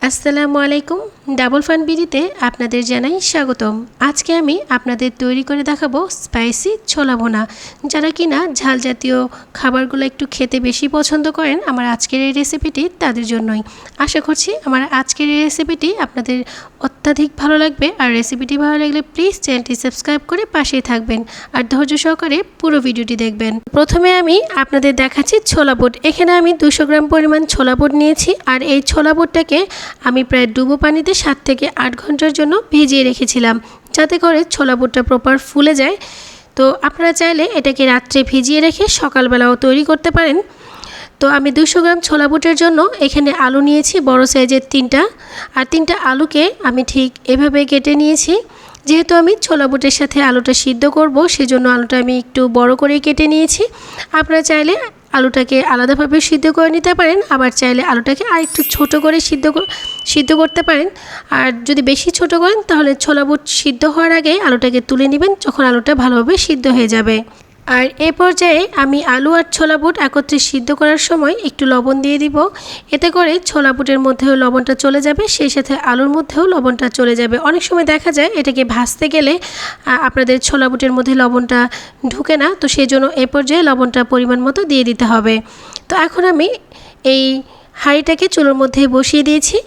আসসালামু আলাইকুম। Double fun বিডিতে আপনাদের জানাই স্বাগতম। আজকে আমি আপনাদের তৈরি করে দেখাবো স্পাইসি ছোলা ভুনা। যারা কিনা ঝাল জাতীয় খাবারগুলো একটু খেতে বেশি পছন্দ করেন, আমার আজকের এই রেসিপিটি তাদের জন্যই। আশা করছি আমার আজকের এই রেসিপিটি আপনাদের অত্যাধিক ভালো লাগবে। আর রেসিপিটি ভালো লাগলে প্লিজ চ্যানেলটি সাবস্ক্রাইব করে পাশেই থাকবেন আর ধৈর্য সহকারে পুরো ভিডিওটি দেখবেন। প্রথমে আমি আপনাদের দেখাচ্ছি ছোলা বুট। এখানে আমি 200 গ্রাম পরিমাণ ছোলা বুট নিয়েছি। আর এই ছোলা বুটটাকে আমি প্রায় ডুবো পানিতে 7 থেকে 8 ঘন্টার জন্য ভিজিয়ে রেখেছিলাম, যাতে করে ছোলা বুটটা প্রপার ফুলে যায়। তো আপনারা চাইলে এটাকে রাত্রে ভিজিয়ে রেখে সকালবেলাও তৈরি করতে পারেন। তো আমি 200 গ্রাম ছোলা বুটের জন্য এখানে আলু নিয়েছি বড় সাইজের 3টা। আর 3টা আলুকে আমি ঠিক এভাবে কেটে নিয়েছি। যেহেতু আমি ছোলা বুটের সাথে আলুটা সিদ্ধ করব, সেজন্য আলুটা আমি একটু বড় করেই কেটে নিয়েছি। আপনারা চাইলে আলুটাকে আলাদাভাবে সিদ্ধ করে নিতে পারেন, আবার চাইলে আলুটাকে আরেকটু ছোট করে সিদ্ধ করতে পারেন। আর যদি বেশি ছোট করেন তাহলে ছোলা বুট সিদ্ধ হওয়ার আগে আলুটাকে তুলে নেবেন, যখন আলুটা ভালোভাবে সিদ্ধ হয়ে যাবে। আর এই পর্যায়ে আমি আলু আর ছোলা বুট একত্রে সিদ্ধ করার সময় একটু লবণ দিয়ে দিব। এতে করে ছোলা বুটের মধ্যেও লবণটা চলে যাবে, সেই সাথে আলুর মধ্যেও লবণটা চলে যাবে। অনেক সময় দেখা যায় এটাকে ভাজতে গেলে আপনাদের ছোলা বুটের মধ্যে লবণটা ঢুকে না, তো সেই জন্য এই পর্যায়ে লবণটা পরিমাণ মতো দিয়ে দিতে হবে। তো এখন আমি এই হাঁড়িটাকে চুলোর মধ্যে বসিয়ে দিয়েছি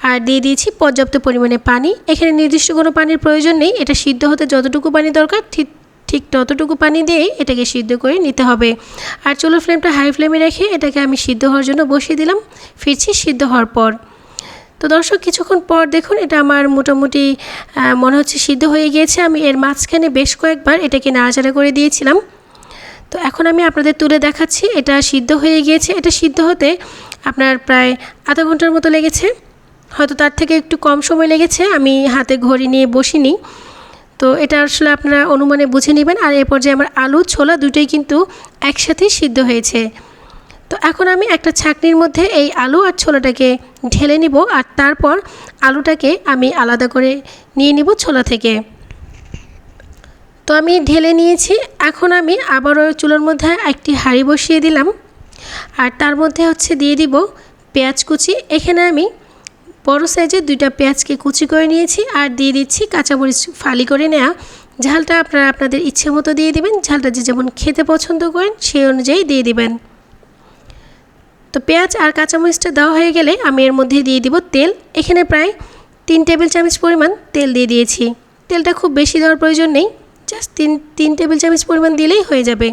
আর দিয়ে দিয়েছি পর্যাপ্ত পরিমাণে পানি। এখানে নির্দিষ্ট কোনো পানির প্রয়োজন নেই, এটা সিদ্ধ হতে যতটুকু পানি দরকার ঠিক ততটুকু পানি দিয়েই এটাকে সিদ্ধ করে নিতে হবে। আর চুলোর ফ্লেমটা হাই ফ্লেমে রেখে এটাকে আমি সিদ্ধ হওয়ার জন্য বসিয়ে দিলাম। ফিরছি সিদ্ধ হওয়ার পর। তো দর্শক, কিছুক্ষণ পর দেখুন এটা আমার মোটামুটি মনে হচ্ছে সিদ্ধ হয়ে গিয়েছে। আমি এর মাঝখানে বেশ কয়েকবার এটাকে নাড়াচাড়া করে দিয়েছিলাম। তো এখন আমি আপনাদের তুলে দেখাচ্ছি এটা সিদ্ধ হয়ে গিয়েছে। এটা সিদ্ধ হতে আপনার প্রায় আধা ঘন্টার মতো লেগেছে, হয়তো তার থেকে একটু কম সময় লেগেছে। আমি হাতে ঘড়ি নিয়ে বসিনি, তো এটা আসলে আপনারা অনুমানে বুঝে নেবেন। আর এ পর্যায়ে আমার আলু ছোলা দুটোই কিন্তু একসাথেই সিদ্ধ হয়েছে। তো এখন আমি একটা ছাঁকনির মধ্যে এই আলু আর ছোলাটাকে ঢেলে নিব, আর তারপর আলুটাকে আমি আলাদা করে নিয়ে নিব ছোলা থেকে। তো আমি ঢেলে নিয়েছি। এখন আমি আবারও চুলোর মধ্যে একটি হাঁড়ি বসিয়ে দিলাম, আর তার মধ্যে দিয়ে দিব পেঁয়াজ কুচি। এখানে আমি বড় সাইজের 2টা পেঁয়াজকে কুচি করে নিয়েছি, আর দিয়ে দিচ্ছি কাঁচামরিচ ফালি করে নেওয়া। ঝালটা আপনারা আপনাদের ইচ্ছে মতো দিয়ে দিবেন, ঝালটা যে যেমন খেতে পছন্দ করেন সেই অনুযায়ী দিয়ে দিবেন। তো পেঁয়াজ আর কাঁচামরিচটা দেওয়া হয়ে গেলে আমি এর মধ্যে দিয়ে দিব তেল। এখানে প্রায় 3 টেবিল চামচ পরিমাণ তেল দিয়ে দিয়েছি। তেলটা খুব বেশি দেওয়ার প্রয়োজন নেই, জাস্ট 3 টেবিল চামচ পরিমাণ দিলেই হয়ে যাবে।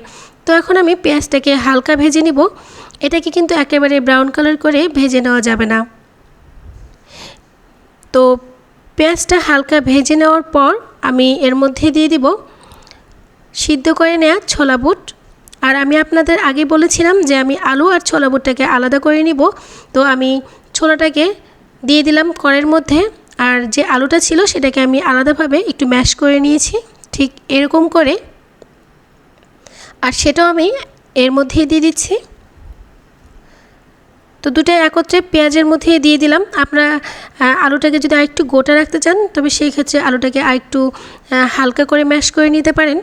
তো এখন আমি পেঁয়াজটাকে হালকা ভেজে নিব। এটাকে কিন্তু একেবারে ব্রাউন কালার করে ভেজে নেওয়া যাবে না। তো পেঁয়াজটা হালকা ভেজে নেওয়ার পর আমি এর মধ্যে দিয়ে দিব সিদ্ধ করে নেওয়া ছোলা বুট। আর আমি আপনাদের আগে বলেছিলাম যে আমি আলু আর ছোলা বুটটাকে আলাদা করে নিব। তো আমি ছোলাটাকে দিয়ে দিলাম কড়াইয়ের মধ্যে, আর যে আলুটা ছিল সেটাকে আমি আলাদাভাবে একটু ম্যাশ করে নিয়েছি, ঠিক এরকম করে। আর সেটাও আমি এর মধ্যেই দিয়ে দিচ্ছি। তো দুটো একত্রে পেঁয়াজের মধ্যে দিয়ে দিলাম। আপনারা আলুটাকে যদি আরেকটু গোটা রাখতে চান তবে সেই ক্ষেত্রে আলুটাকে আরেকটু হালকা করে ম্যাশ করে নিতে পারেন।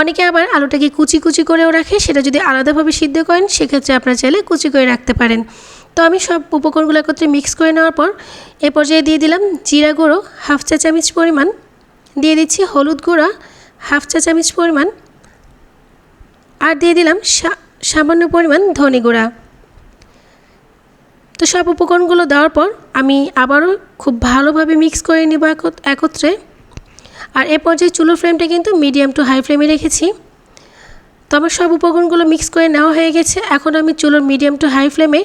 অনেকে আবার আলুটাকে কুচি কুচি করেও রাখে, সেটা যদি আলাদাভাবে সিদ্ধ করেন সেক্ষেত্রে আপনারা চাইলে কুচি করে রাখতে পারেন। তো আমি সব উপকরণগুলো একত্রে মিক্স করে নেওয়ার পর এ পর্যায়ে দিয়ে দিলাম জিরা গুঁড়ো 1/2 চা চামচ পরিমাণ, দিয়ে দিচ্ছি হলুদ গুঁড়া 1/2 চা চামচ পরিমাণ, আর দিয়ে দিলাম সামান্য পরিমাণ ধনে গুঁড়া। তো সব উপকরণগুলো দেওয়ার পর আমি আবারও খুব ভালোভাবে মিক্স করে নেব একত্রে। আর এ পর্যায়ে চুলোর ফ্লেমটা কিন্তু মিডিয়াম টু হাই ফ্লেমে রেখেছি। তো আমার সব উপকরণগুলো মিক্স করে নেওয়া হয়ে গেছে। এখন আমি চুলোর মিডিয়াম টু হাই ফ্লেমে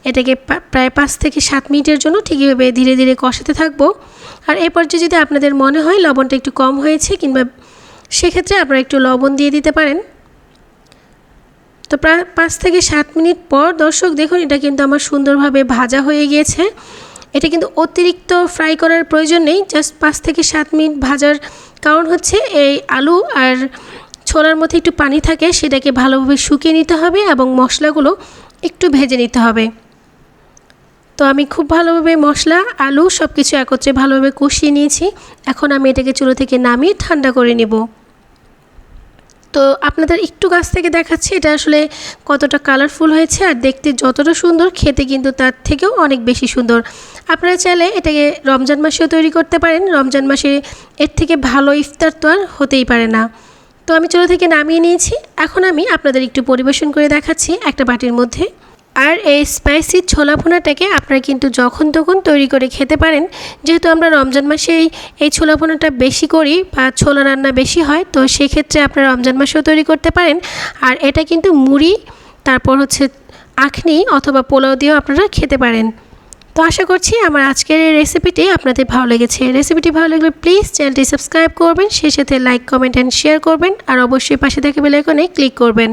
এটাকে প্রায় 5 থেকে 7 মিনিটের জন্য ঠিকভাবে ধীরে ধীরে কষাতে থাকবো। আর এ পর্যায়ে যদি আপনাদের মনে হয় লবণটা একটু কম হয়েছে, কিংবা সেক্ষেত্রে আপনারা একটু লবণ দিয়ে দিতে পারেন। তো প্রায় 5 থেকে 7 মিনিট পর দর্শক দেখুন এটা কিন্তু আমার সুন্দরভাবে ভাজা হয়ে গিয়েছে। এটা কিন্তু অতিরিক্ত ফ্রাই করার প্রয়োজন নেই, জাস্ট 5 থেকে 7 মিনিট ভাজার কারণ এই আলু আর ছোলার মধ্যে একটু পানি থাকে, সেটাকে ভালোভাবে শুকিয়ে নিতে হবে এবং মশলাগুলো একটু ভেজে নিতে হবে। তো আমি খুব ভালোভাবে মশলা আলু সব কিছু একত্রে ভালোভাবে কষিয়ে নিয়েছি। এখন আমি এটাকে চুলো থেকে নামিয়ে ঠান্ডা করে নেব। তো আপনাদের একটু কাছ থেকে দেখাচ্ছি এটা আসলে কতটা কালারফুল হয়েছে, আর দেখতে যতটা সুন্দর খেতে কিন্তু তার থেকেও অনেক বেশি সুন্দর। আপনারা চাইলে এটাকে রমজান মাসেও তৈরি করতে পারেন। রমজান মাসে এর থেকে ভালো ইফতার তো আর হতেই পারে না। তো আমি চুলা থেকে নামিয়ে নিয়েছি। এখন আমি আপনাদের একটু পরিবেশন করে দেখাচ্ছি একটা বাটির মধ্যে। আর এই স্পাইসি ছোলা ভুনাটাকে আপনারা কিন্তু যখন তখন তৈরি করে খেতে পারেন। যেহেতু আমরা রমজান মাসে এই ছোলা ভুনাটা বেশি করি বা ছোলা রান্না বেশি হয়, তো সেক্ষেত্রে আপনারা রমজান মাসেও তৈরি করতে পারেন। আর এটা কিন্তু মুড়ি, তারপর হচ্ছে আখনি অথবা পোলাও দিয়েও আপনারা খেতে পারেন। তো আশা করছি আমার আজকের এই রেসিপিটি আপনাদের ভালো লেগেছে। রেসিপিটি ভালো লাগলে প্লিজ চ্যানেলটি সাবস্ক্রাইব করবেন, সেই সাথে লাইক, কমেন্ট অ্যান্ড শেয়ার করবেন, আর অবশ্যই পাশে থাকা বেল আইকনে ক্লিক করবেন।